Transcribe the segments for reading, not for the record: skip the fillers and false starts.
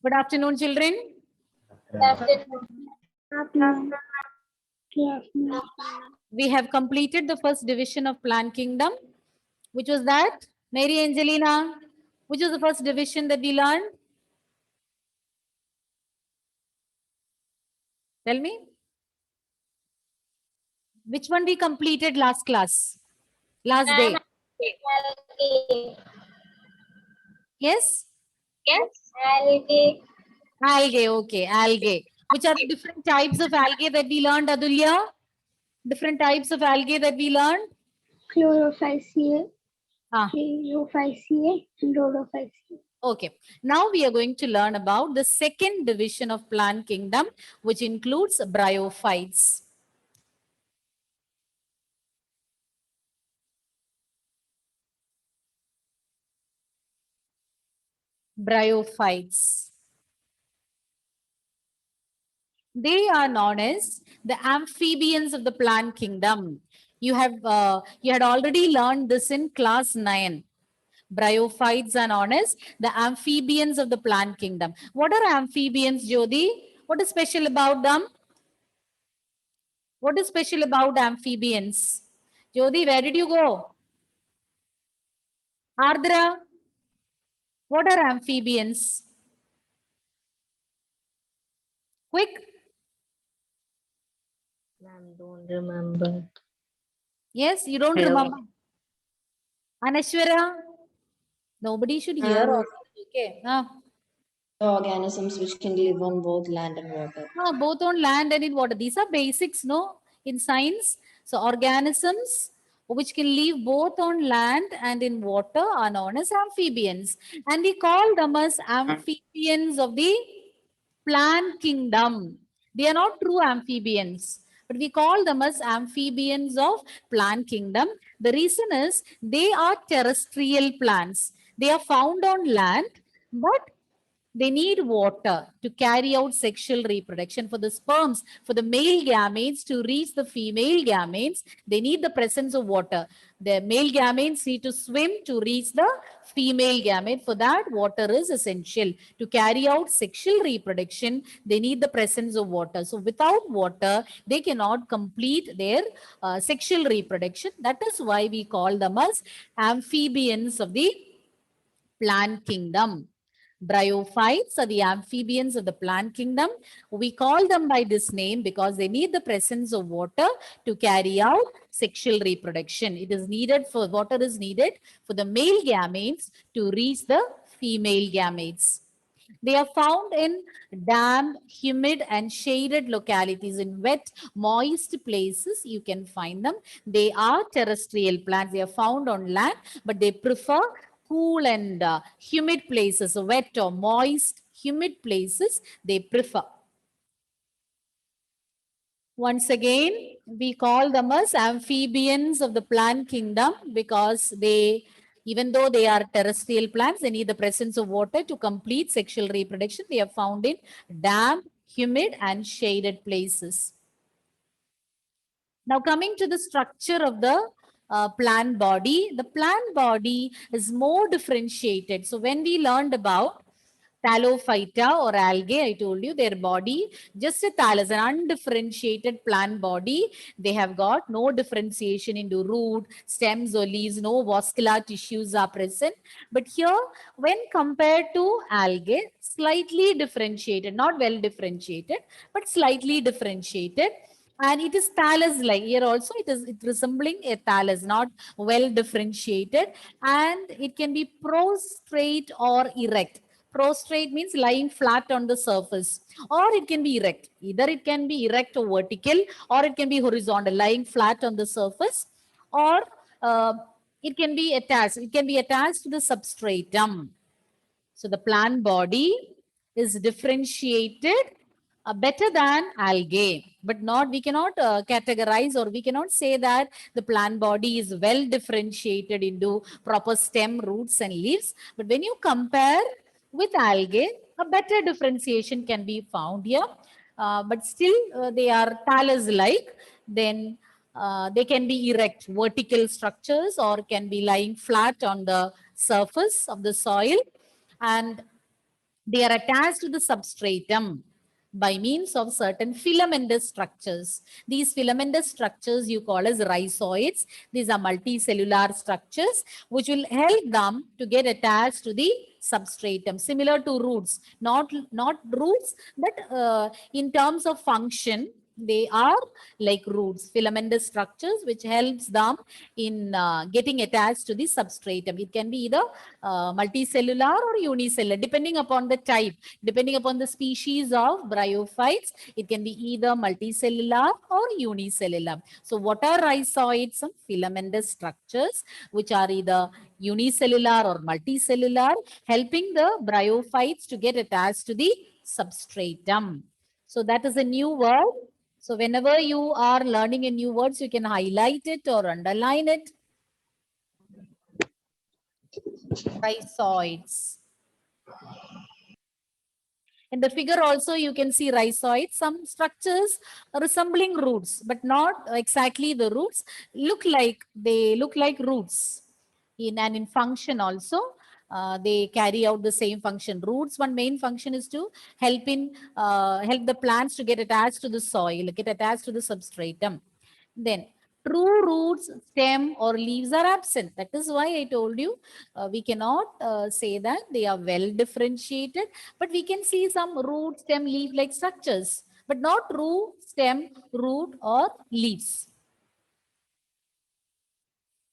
Good afternoon, children. We have completed the first division of plant kingdom. Which was that? Mary Angelina. Which was the first division that we learned? Tell me. Which one we completed last class? Last day. Yes? Yes, algae. Algae, okay, algae. Which are the different types of algae that we learned, Adulya? Different types of algae that we learned? Chlorophyceae, Ah. Rhizophyceae, and Rhodophyceae. Okay, now we are going to learn about the second division of plant kingdom, which includes bryophytes. Bryophytes. They are known as the amphibians of the plant kingdom. You had already learned this in class 9. Bryophytes are known as the amphibians of the plant kingdom. What are amphibians, Jyoti? What is special about them? What is special about amphibians? Jyoti, where did you go? Ardra, what are amphibians? Quick. Ma'am, don't remember. Yes, you don't Hello. remember. Anashwara, nobody should hear. Okay. Organisms which can live on both land and water. Both on land and in water. These are basics, no, in science. So organisms which can live both on land and in water are known as amphibians. And we call them as amphibians of the plant kingdom. They are not true amphibians, but we call them as amphibians of plant kingdom. The reason is they are terrestrial plants. They are found on land, but they need water to carry out sexual reproduction. For the sperms, for the male gametes to reach the female gametes, they need the presence of water. The male gametes need to swim to reach the female gamete. For that, water is essential. To carry out sexual reproduction, they need the presence of water. So without water, they cannot complete their sexual reproduction. That is why we call them as amphibians of the plant kingdom. Bryophytes are the amphibians of the plant kingdom. We call them by this name because they need the presence of water to carry out sexual reproduction. It is needed for water is needed for the male gametes to reach the female gametes. They are found in damp, humid, and shaded localities. In wet, moist places, you can find them. They are terrestrial plants. They are found on land, but they prefer cool and humid places, wet or moist, humid places, they prefer. Once again, we call them as amphibians of the plant kingdom because they, even though they are terrestrial plants, they need the presence of water to complete sexual reproduction. They are found in damp, humid, and shaded places. Now coming to the structure of the plant body, the plant body is more differentiated. So when we learned about Thallophyta or algae, I told you their body, just a thallus, an undifferentiated plant body. They have got no differentiation into root, stems or leaves, no vascular tissues are present. But here, when compared to algae, slightly differentiated, not well differentiated, but slightly differentiated. And it is thallus-like. Here also it is resembling a thallus, not well differentiated, and it can be prostrate or erect. Prostrate means lying flat on the surface, or it can be erect. Either it can be erect or vertical, or it can be horizontal, lying flat on the surface, or it can be attached. It can be attached to the substratum. So the plant body is differentiated better than algae, but not, we cannot categorize, or we cannot say that the plant body is well differentiated into proper stem, roots and leaves. But when you compare with algae, a better differentiation can be found here. But still they are thallus-like. Then they can be erect, vertical structures, or can be lying flat on the surface of the soil. And They are attached to the substratum by means of certain filamentous structures. These filamentous structures you call as rhizoids. These are multicellular structures which will help them to get attached to the substratum, similar to roots. Not roots, but in terms of function, they are like roots, filamentous structures which helps them in getting attached to the substratum. It can be either multicellular or unicellular, depending upon the type, depending upon the species of bryophytes. It can be either multicellular or unicellular. So what are rhizoids? Some filamentous structures which are either unicellular or multicellular, helping the bryophytes to get attached to the substratum. So that is a new word. So whenever you are learning a new words, you can highlight it or underline it. Rhizoids. In the figure also, you can see rhizoids, some structures resembling roots, but not exactly the roots. They look like roots. In function also, they carry out the same function. Roots, one main function is to help the plants to get attached to the soil, get attached to the substratum. Then true roots, stem or leaves are absent. That is why I told you we cannot say that they are well differentiated, but we can see some root, stem, leaf like structures, but not true stem, root or leaves.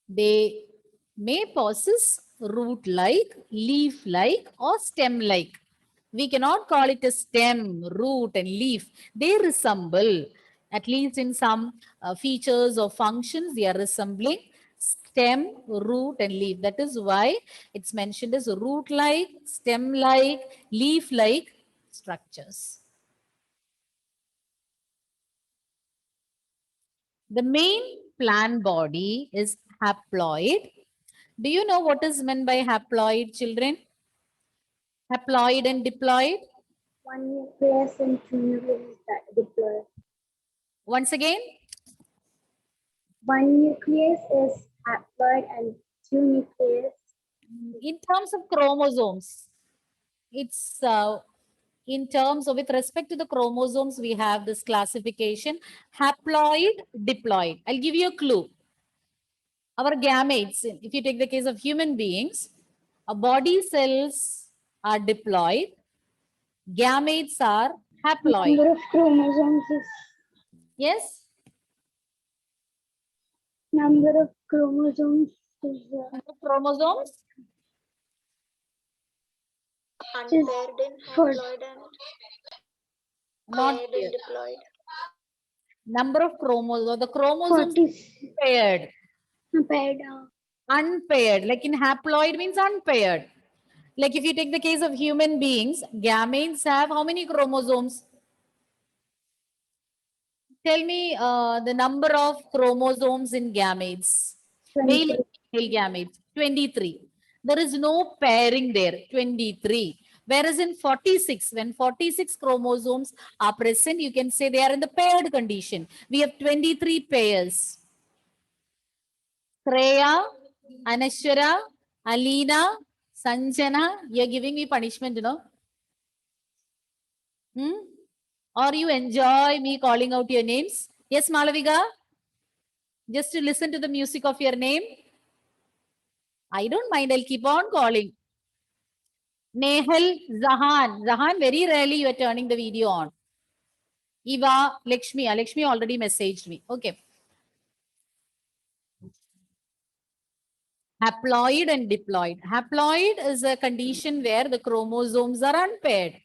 They may possess root-like, leaf-like or stem-like. We cannot call it a stem, root and leaf. They resemble, at least in some features or functions, they are resembling stem, root and leaf. That is why it's mentioned as root-like, stem-like, leaf-like structures. The main plant body is haploid. Do you know what is meant by haploid, children? Haploid and diploid? One nucleus and two nucleus diploid. Once again, One nucleus is haploid and two nucleus. in terms of chromosomes, it's in terms of, with respect to the chromosomes, we have this classification, haploid, diploid. I'll give you a clue. Our gametes, if you take the case of human beings, our body cells are diploid, gametes are haploid. Number of chromosomes is Yes? number of chromosomes is Chromosomes? unpaired in haploid and Not paired here. in diploid. Number of chromosomes, the chromosomes 40 paired, paired. unpaired, like in haploid means unpaired. Like if you take the case of human beings, gametes have how many chromosomes? Tell me the number of chromosomes in gametes. Male and female gametes, 23. There is no pairing there, 23. Whereas in 46, when 46 chromosomes are present, you can say they are in the paired condition. We have 23 pairs. Shreya, Anashwara, Alina, Sanjana, you're giving me punishment, you know. Or you enjoy me calling out your names? Yes, Malavika? Just to listen to the music of your name? I don't mind, I'll keep on calling. Nehal, Zahan. Zahan, very rarely you are turning the video on. Eva, Lakshmi. Lakshmi already messaged me. Okay. Haploid and diploid. Haploid is a condition where the chromosomes are unpaired.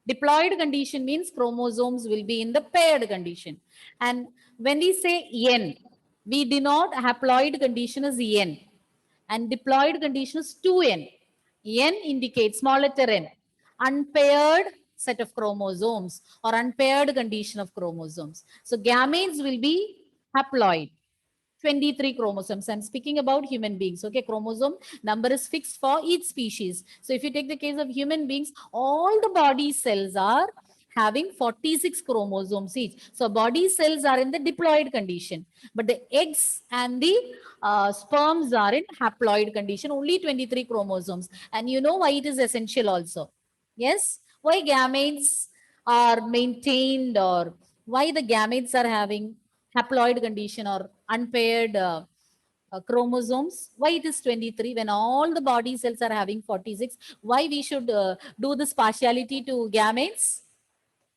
Diploid condition means chromosomes will be in the paired condition. And when we say N, we denote haploid condition as N and diploid condition is 2N. N indicates small letter n, unpaired set of chromosomes or unpaired condition of chromosomes. So gametes will be haploid. 23 chromosomes. I'm speaking about human beings. Okay, chromosome number is fixed for each species. So if you take the case of human beings, all the body cells are having 46 chromosomes each. So body cells are in the diploid condition, but the eggs and the sperms are in haploid condition, only 23 chromosomes. And you know why it is essential also. Yes. Why gametes are maintained, or why the gametes are having haploid condition or unpaired chromosomes? Why it is 23 when all the body cells are having 46? Why we should do this partiality to gametes?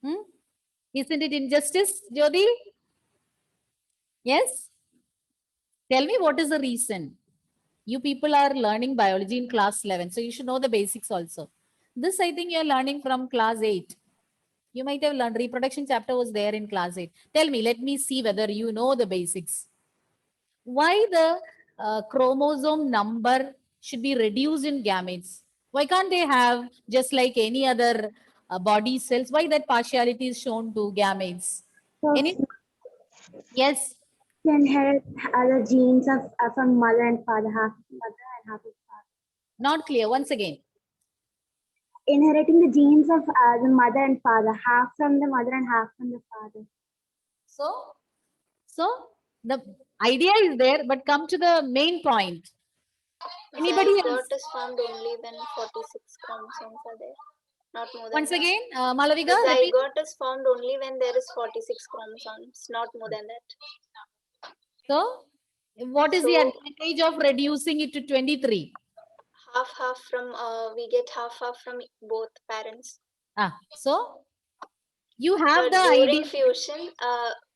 Hmm? Isn't it injustice, Jyoti? Yes. Tell me what is the reason? You people are learning biology in class 11, so you should know the basics also. This I think you are learning from class 8. You might have learned reproduction chapter was there in class 8. Tell me, let me see whether you know the basics. Why the chromosome number should be reduced in gametes? Why can't they have just like any other body cells? Why that partiality is shown to gametes? So Any? Yes. to inherit the genes of from mother and father, half of mother and half of father. Not clear. Once again. Inheriting the genes of the mother and father, half from the mother and half from the father. So the idea is there, but come to the main point. Anybody else? Zygote is formed only when 46 chromosomes are there, not more than Once that. again, Malavika, The repeat. zygote is formed only when there is 46 chromosomes, not more than that. So, what is the So- advantage of reducing it to 23? Half from we get half from both parents. So you have But the during idea. fusion,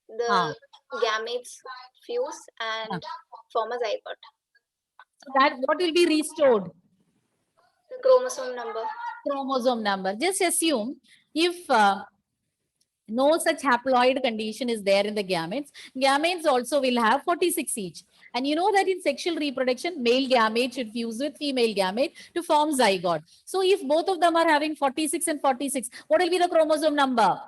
the Ah. gametes fuse and form a zygote. So that what will be restored? The chromosome number. Chromosome number. Just assume if no such haploid condition is there in the gametes, gametes also will have 46 each. And you know that in sexual reproduction, male gamete should fuse with female gamete to form zygote. So if both of them are having 46 and 46, what will be the chromosome number?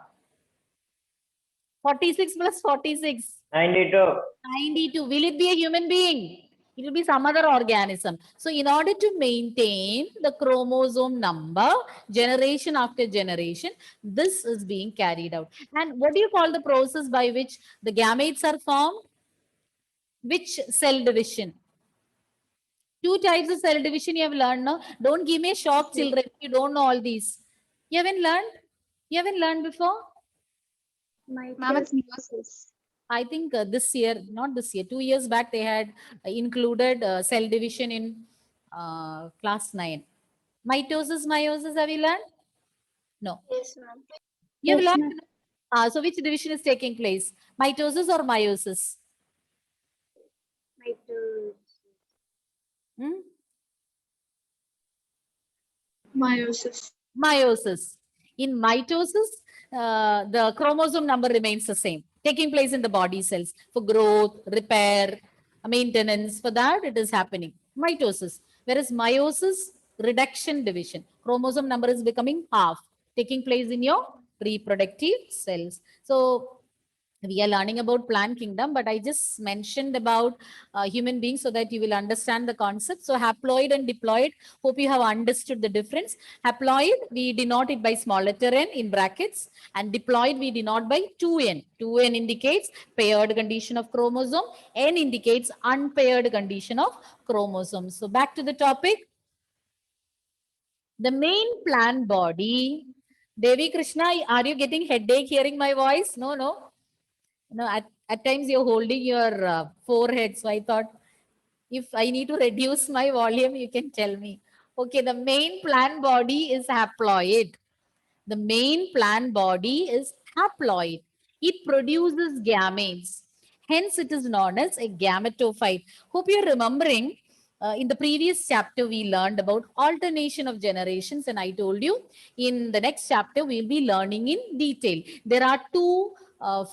46 plus 46. 92. 92. Will it be a human being? It will be some other organism. So in order to maintain the chromosome number, generation after generation, this is being carried out. And what do you call the process by which the gametes are formed? Which cell division? Two types of cell division you have learned, no? Don't give me a shock, children. You don't know all these. You haven't learned? You haven't learned before? Ma'am, it's meiosis. I think this year, not this year, 2 years back, they had included cell division in class 9. Mitosis, meiosis, have you learned? No. Yes, ma'am. You have Yes, learned? So which division is taking place? Mitosis or meiosis? Hmm? Meiosis. Meiosis. In mitosis, the chromosome number remains the same, taking place in the body cells for growth, repair, maintenance. For that, it is happening. Mitosis. Whereas meiosis, reduction division. Chromosome number is becoming half, taking place in your reproductive cells. So, we are learning about plant kingdom, but I just mentioned about human beings so that you will understand the concept. So haploid and diploid, hope you have understood the difference. Haploid, we denote it by small letter n in brackets, and diploid we denote by 2n. 2n indicates paired condition of chromosome, n indicates unpaired condition of chromosome. So back to the topic. The main plant body, Devi Krishna, are you getting headache hearing my voice? No, no. No, at times you're holding your forehead. So I thought if I need to reduce my volume, you can tell me. Okay, the main plant body is haploid. The main plant body is haploid. It produces gametes. Hence, it is known as a gametophyte. Hope you're remembering. In the previous chapter, we learned about alternation of generations, and I told you in the next chapter, we'll be learning in detail. There are two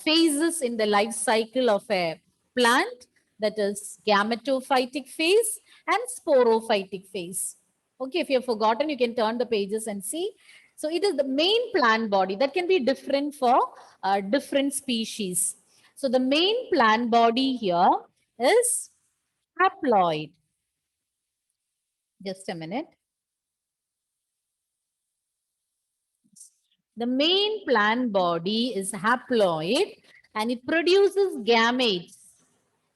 phases in the life cycle of a plant, that is gametophytic phase and sporophytic phase. Okay, if you have forgotten, you can turn the pages and see. So it is the main plant body that can be different for different species. So the main plant body here is haploid. Just a minute. The main plant body is haploid and it produces gametes.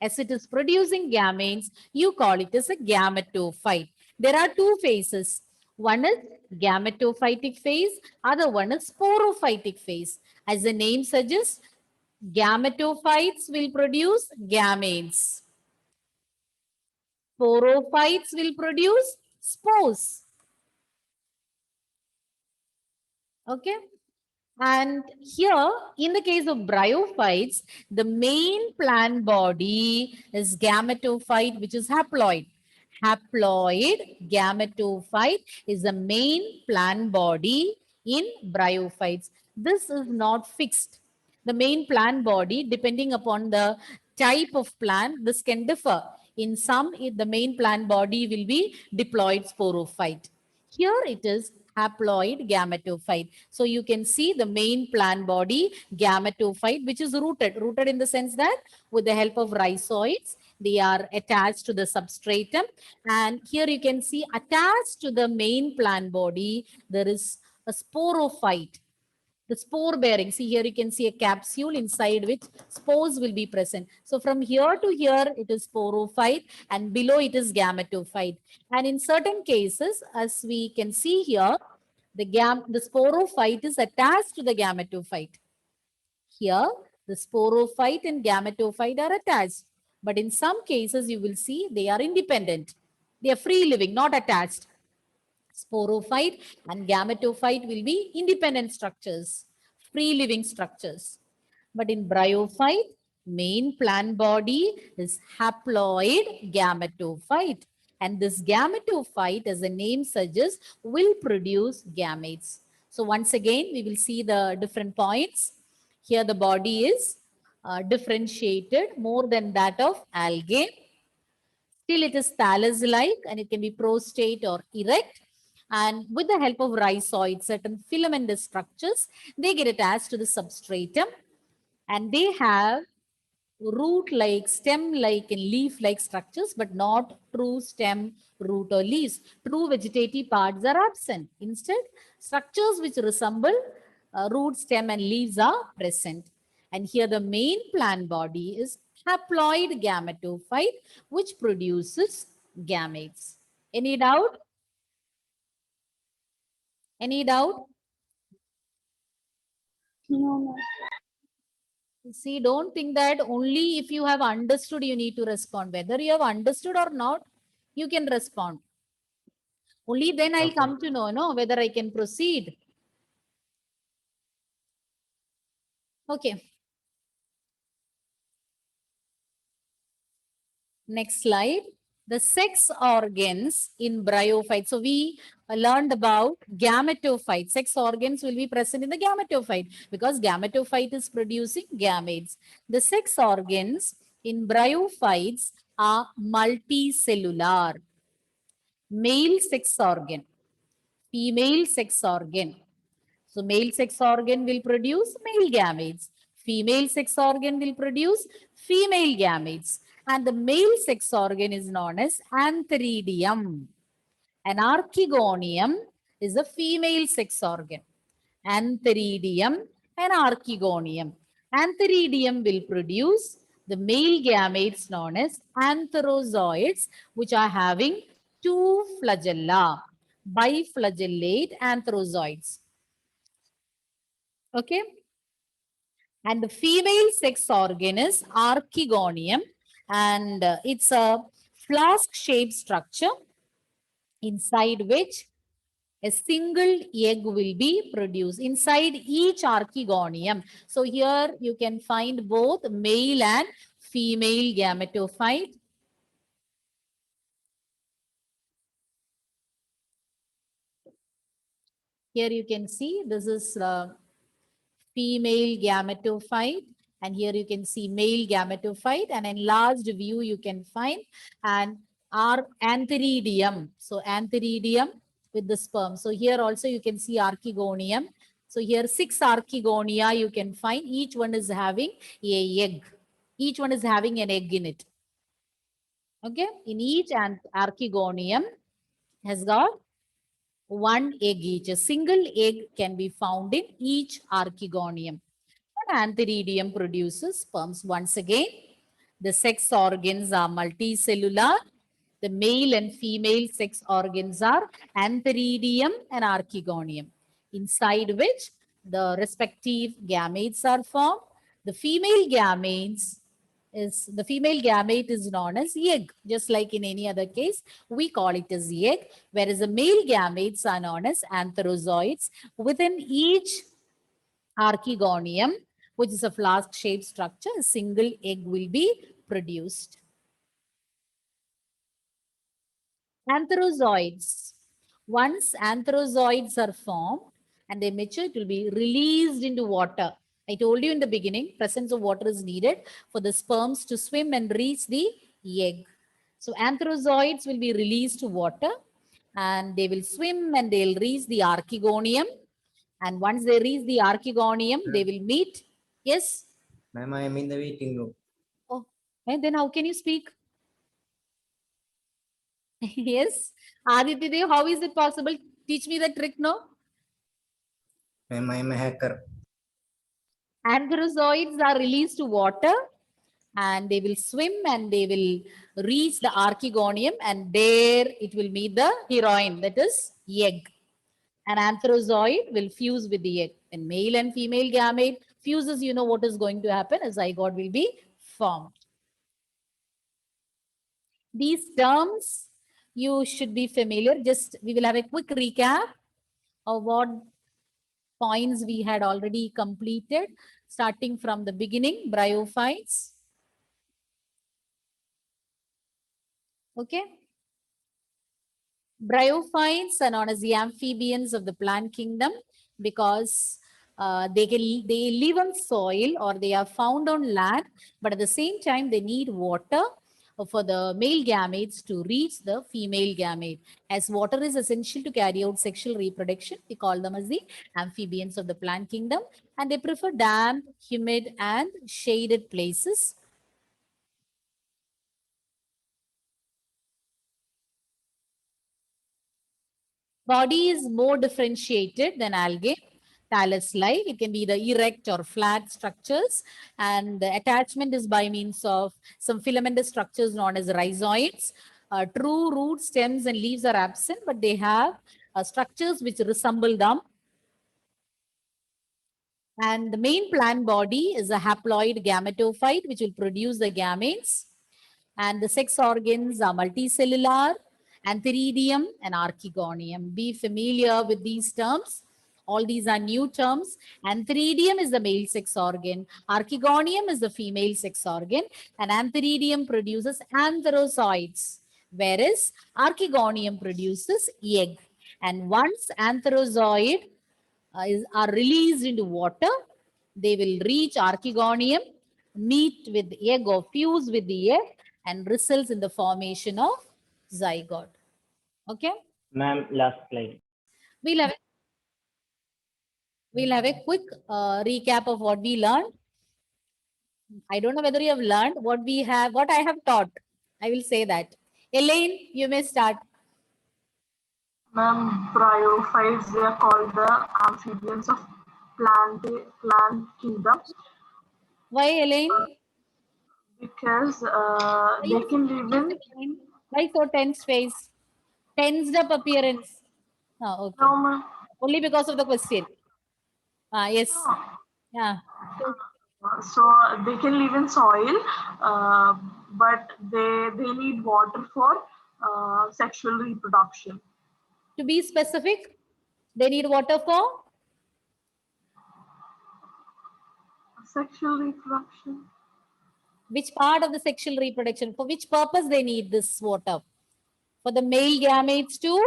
As it is producing gametes, you call it as a gametophyte. There are two phases. One is gametophytic phase, other one is sporophytic phase. As the name suggests, gametophytes will produce gametes. Sporophytes will produce spores. Okay. And here, in the case of bryophytes, the main plant body is gametophyte, which is haploid. Haploid gametophyte is the main plant body in bryophytes. This is not fixed. The main plant body, depending upon the type of plant, this can differ. In some, the main plant body will be diploid sporophyte. Here it is haploid gametophyte. So you can see the main plant body gametophyte, which is rooted. Rooted in the sense that with the help of rhizoids, they are attached to the substratum. And here you can see attached to the main plant body, there is a sporophyte. The spore bearing, see here you can see a capsule inside which spores will be present. So from here to here it is sporophyte and below it is gametophyte. And in certain cases, as we can see here, the sporophyte is attached to the gametophyte. Here the sporophyte and gametophyte are attached. But in some cases you will see they are independent. They are free living, not attached. Sporophyte and gametophyte will be independent structures, free living structures. But in bryophyte, main plant body is haploid gametophyte. And this gametophyte, as the name suggests, will produce gametes. So once again, we will see the different points. Here the body is differentiated more than that of algae. Still it is thallus-like and it can be prostrate or erect. And with the help of rhizoids, certain filamentous structures, they get attached to the substratum and they have root-like, stem-like and leaf-like structures, but not true stem, root or leaves. True vegetative parts are absent. Instead, structures which resemble root, stem and leaves are present. And here the main plant body is haploid gametophyte, which produces gametes. Any doubt? Any doubt? No, no. See, don't think that only if you have understood, you need to respond. Whether you have understood or not, you can respond. Only then I'll come to know, no, whether I can proceed. Okay. Next slide. The sex organs in bryophyte. So we learned about gametophyte. Sex organs will be present in the gametophyte because gametophyte is producing gametes. The sex organs in bryophytes are multicellular. Male sex organ, female sex organ. So male sex organ will produce male gametes. Female sex organ will produce female gametes. And the male sex organ is known as antheridium. An archegonium is a female sex organ. Antheridium and archegonium. Antheridium will produce the male gametes known as antherozoids, which are having two flagella, biflagellate antherozoids. Okay. And the female sex organ is archegonium and it's a flask-shaped structure inside which a single egg will be produced inside each archegonium. So here you can find both male and female gametophyte. Here you can see this is female gametophyte and here you can see male gametophyte and enlarged view you can find and our antheridium. So antheridium with the sperm. So here also you can see archegonium. So here 6 archegonia you can find. Each one is having a egg. Each one is having an egg in it. Okay. In each archegonium has got one egg each. A single egg can be found in each archegonium. Antheridium produces sperms. Once again, the sex organs are multicellular. The male and female sex organs are antheridium and archegonium, inside which the respective gametes are formed. The female gamete is known as egg, just like in any other case, we call it as egg, whereas the male gametes are known as antherozoids. Within each archegonium, which is a flask-shaped structure, a single egg will be produced. Antherozoids. Once antherozoids are formed and they mature, it will be released into water. I told you in the beginning, presence of water is needed for the sperms to swim and reach the egg. So antherozoids will be released to water and they will swim and they'll reach the archegonium. And once they reach the archegonium, they will meet. Yes? Ma'am, I am in the waiting room. Oh, and then how can you speak? Yes. Aditya Dev, how is it possible? Teach me the trick, no? Ma'am, I am a hacker. Antherozoids are released to water and they will swim and they will reach the archegonium and there it will meet the heroine, that is egg. An antherozoid will fuse with the egg. And male and female gamete fuses, you know what is going to happen? A zygote will be formed. These terms you should be familiar. Just we will have a quick recap of what points we had already completed, starting from the beginning, bryophytes. Okay. Bryophytes are known as the amphibians of the plant kingdom because they live on soil or they are found on land, but at the same time they need water for the male gametes to reach the female gamete. As water is essential to carry out sexual reproduction, we call them as the amphibians of the plant kingdom, and they prefer damp, humid, and shaded places. Body is more differentiated than algae. Thallus-like, it can be the erect or flat structures, and the attachment is by means of some filamentous structures known as rhizoids. True root, stems, and leaves are absent, but they have structures which resemble them. And the main plant body is a haploid gametophyte, which will produce the gametes. And the sex organs are multicellular, antheridium, and archegonium. Be familiar with these terms. All these are new terms. Antheridium is the male sex organ. Archegonium is the female sex organ. And antheridium produces antherozoids, whereas archegonium produces egg. And once antherozoid are released into water, they will reach archegonium, meet with egg or fuse with the egg, and results in the formation of zygote. Okay. Ma'am, last slide. We'll have a quick recap of what we learned. I don't know whether you have learned what I have taught. I will say that. Elaine, you may start. Ma'am, bryophytes, they are called the amphibians of plant kingdom. Why, Elaine? Because they can live in. Why so tense face? Tensed up appearance. Oh, okay. No, ma'am. Only because of the question. Yes. No. Yeah. So they can live in soil, but they need water for sexual reproduction. To be specific, they need water for Sexual reproduction. which part of the sexual reproduction? For which purpose they need this water? For the male gametes too?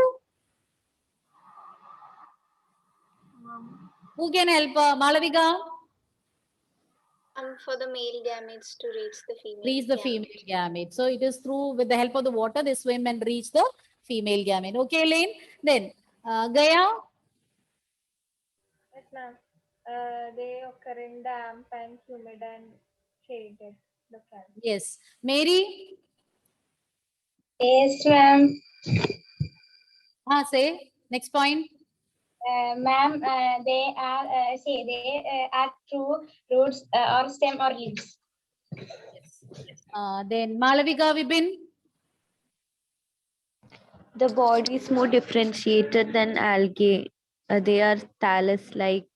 Who can help? Malavika? For the male gametes to reach the female. Reach the female gamete. So it is through, with the help of the water, they swim and reach the female gamete. Okay, Lane? Then, Gaya? Yes, ma'am. They occur in damp and humid and shaded localities. Yes. Mary? Yes, ma'am. Say, next point. Ma'am, they are true roots or stem or leaves. Then, Malavika, Vipin? Ma'am, they are The body is more differentiated than algae. They are thallus-like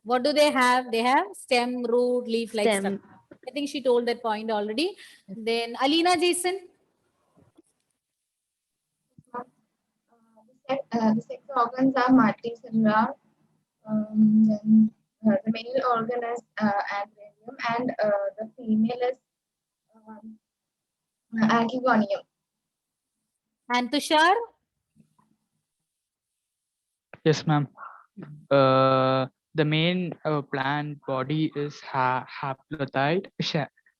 What do they have? They have stem, root, leaf like stem. stuff. I think she told that point already. Then Alina, Jason. The sex organs are multicellular. Then the male organ is agrarium and the female is archegonium. And Tushar. Yes, ma'am. The main plant body is haploid.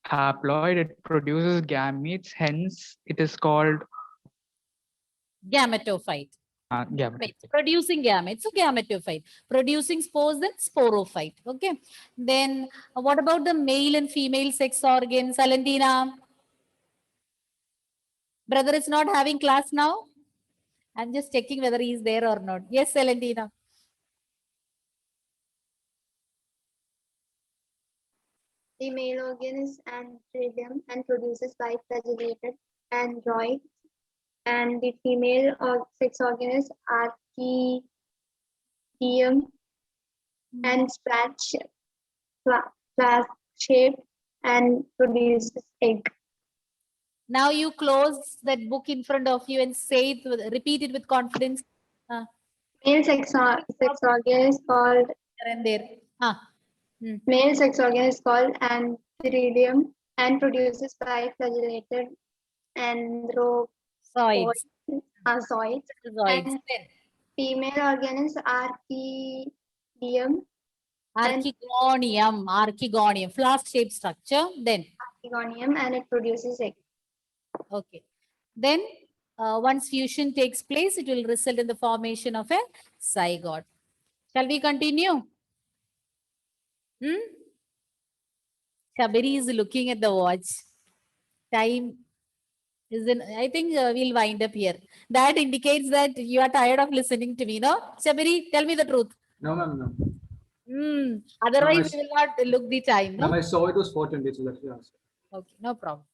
Haploid. It produces gametes. Hence, it is called Gametophyte. gamete. Right. Producing gametes, so gametophyte. Producing spores, then sporophyte. Okay. Then what about the male and female sex organs, Valentina? Brother is not having class now. I'm just checking whether he is there or not. Yes, Valentina. The male organ is antheridium and produces biflagellated androids, and the female sex organ is archaeodium and flask shaped and produces egg. Now you close that book in front of you and say it, repeat it with confidence. Male sex organ is called Here and there. Male sex organ is called antheridium and produces biflagellated androzoids. Zoids. Zoids. And female organ is archaeodium. Archegonium, flask-shaped structure. Then Archegonium, and it produces egg. okay. Then once fusion takes place, it will result in the formation of a zygote. Shall we continue? Shabiri is looking at the watch. Time is in, I think we'll wind up here. That indicates that you are tired of listening to me, no? Shabiri, tell me the truth. No, ma'am, no. Otherwise, we will not look the time. No? Ma'am, I saw it was 4:20, so that's why I asked. Okay, no problem.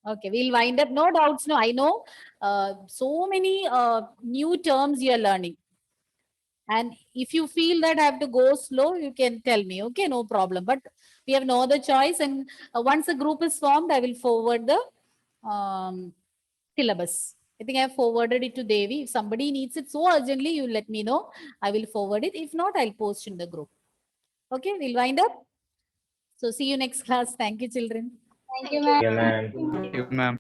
Okay, we'll wind up. No doubts. No, I know so many new terms you are learning. And if you feel that I have to go slow, you can tell me. Okay, no problem. But we have no other choice. And once a group is formed, I will forward the syllabus. I think I have forwarded it to Devi. If somebody needs it so urgently, you let me know. I will forward it. If not, I'll post in the group. Okay, we'll wind up. So see you next class. Thank you, children. Thank you, ma'am. Yeah, ma'am. Thank you, ma'am.